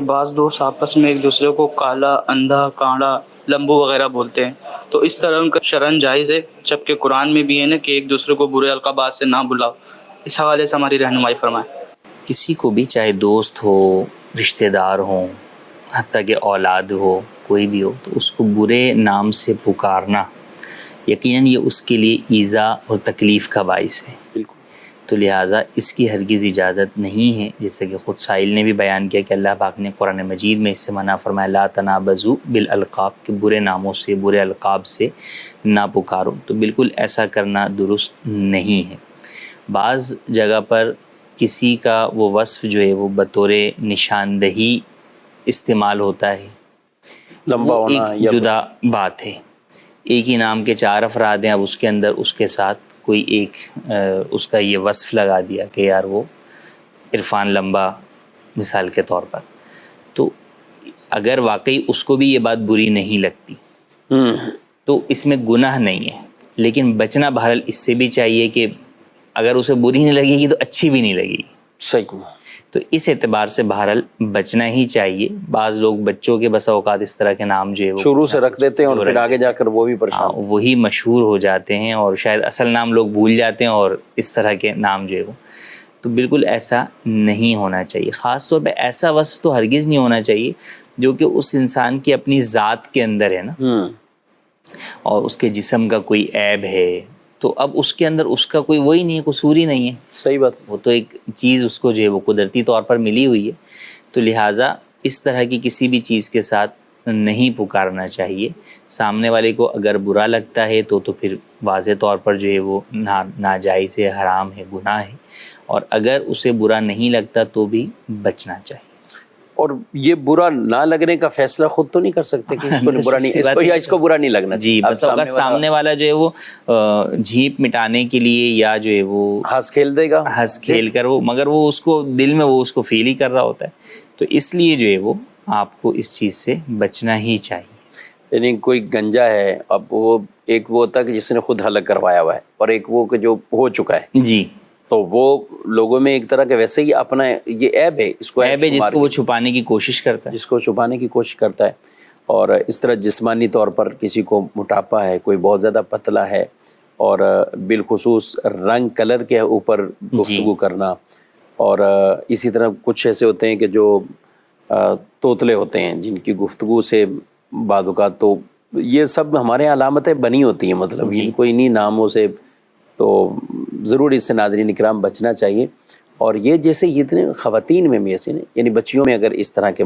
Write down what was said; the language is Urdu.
بعض دوست آپس میں ایک دوسرے کو کالا، اندھا، کاڑا، لمبو وغیرہ بولتے ہیں، تو اس طرح ان کا شرعاً جائز ہے، جبکہ قرآن میں بھی ہے نا کہ ایک دوسرے کو برے القابات سے نہ بلاؤ۔ اس حوالے سے ہماری رہنمائی فرمائیں۔ کسی کو بھی چاہے دوست ہو، رشتہ دار ہوں، حتیٰ کہ اولاد ہو، کوئی بھی ہو، تو اس کو برے نام سے پکارنا یقیناً یہ اس کے لیے ایذا اور تکلیف کا باعث ہے، بالکل۔ تو لہٰذا اس کی ہرگز اجازت نہیں ہے، جیسے کہ خود سائل نے بھی بیان کیا کہ اللہ پاک نے قرآن مجید میں اس سے منع فرمایا لا تنابزوا بالالقاب، کہ برے ناموں سے، برے القاب سے نہ پکارو، تو بالکل ایسا کرنا درست نہیں ہے۔ بعض جگہ پر کسی کا وہ وصف جو ہے وہ بطور نشاندہی استعمال ہوتا ہے، لمبا وہ ہونا ایک جدا بات ہے۔ ایک ہی نام کے 4 افراد ہیں، اب اس کے اندر اس کے ساتھ کوئی ایک اس کا یہ وصف لگا دیا کہ یار وہ عرفان لمبا مثال کے طور پر، تو اگر واقعی اس کو بھی یہ بات بری نہیں لگتی تو اس میں گناہ نہیں ہے، لیکن بچنا بہرحال اس سے بھی چاہیے کہ اگر اسے بری نہیں لگے گی تو اچھی بھی نہیں لگے گی، صحیح۔ تو اس اعتبار سے بہرحال بچنا ہی چاہیے۔ بعض لوگ بچوں کے بسا اوقات اس طرح کے نام جو ہے وہ شروع سے رکھ دیتے ہیں اور پھر آگے جا کر وہ بھی پریشان، وہی مشہور ہو جاتے ہیں اور شاید اصل نام لوگ بھول جاتے ہیں اور اس طرح کے نام جو ہے وہ، تو بالکل ایسا نہیں ہونا چاہیے۔ خاص طور پہ ایسا وصف تو ہرگز نہیں ہونا چاہیے جو کہ اس انسان کی اپنی ذات کے اندر ہے نا، اور اس کے جسم کا کوئی عیب ہے، تو اب اس کے اندر اس کا کوئی وہی نہیں ہے، قصور ہی نہیں ہے، صحیح بات۔ وہ تو ایک چیز اس کو جو ہے وہ قدرتی طور پر ملی ہوئی ہے، تو لہٰذا اس طرح کی کسی بھی چیز کے ساتھ نہیں پکارنا چاہیے۔ سامنے والے کو اگر برا لگتا ہے تو پھر واضح طور پر جو ہے وہ ناجائز ہے، حرام ہے، گناہ ہے، اور اگر اسے برا نہیں لگتا تو بھی بچنا چاہیے۔ اور یہ برا نہ لگنے کا فیصلہ خود تو نہیں کر سکتے کہ اس کو برا نہیں، اس کو یا اس کو برا نہیں لگنا جی، بس اوقات سامنے والا جو ہے وہ جھیپ مٹانے کے لیے یا جو ہے وہ ہنس کھیل دے گا، ہنس کھیل کر وہ، مگر وہ اس کو دل میں وہ اس کو فیل ہی کر رہا ہوتا ہے، تو اس لیے جو ہے وہ آپ کو اس چیز سے بچنا ہی چاہیے۔ یعنی کوئی گنجا ہے، اب وہ ایک وہ ہوتا ہے کہ جس نے خود ہلاک کروایا ہوا ہے، اور ایک وہ کہ جو ہو چکا ہے، جی، تو وہ لوگوں میں ایک طرح کے ویسے ہی اپنا یہ عیب ہے، اس کو عیب ہے جس کو وہ چھپانے کی کوشش کرتا ہے، جس کو چھپانے کی کوشش کرتا ہے۔ اور اس طرح جسمانی طور پر کسی کو موٹاپا ہے، کوئی بہت زیادہ پتلا ہے، اور بالخصوص رنگ کلر کے اوپر گفتگو کرنا، اور اسی طرح کچھ ایسے ہوتے ہیں کہ جو توتلے ہوتے ہیں جن کی گفتگو سے بعض اوقات، تو یہ سب ہمارے علامتیں بنی ہوتی ہیں، مطلب ان کو انہی ناموں سے، تو ضرور اس سے ناظرین اکرام بچنا چاہیے۔ اور یہ جیسے اتنے خواتین میں بھی ایسے یعنی بچیوں میں اگر اس طرح کے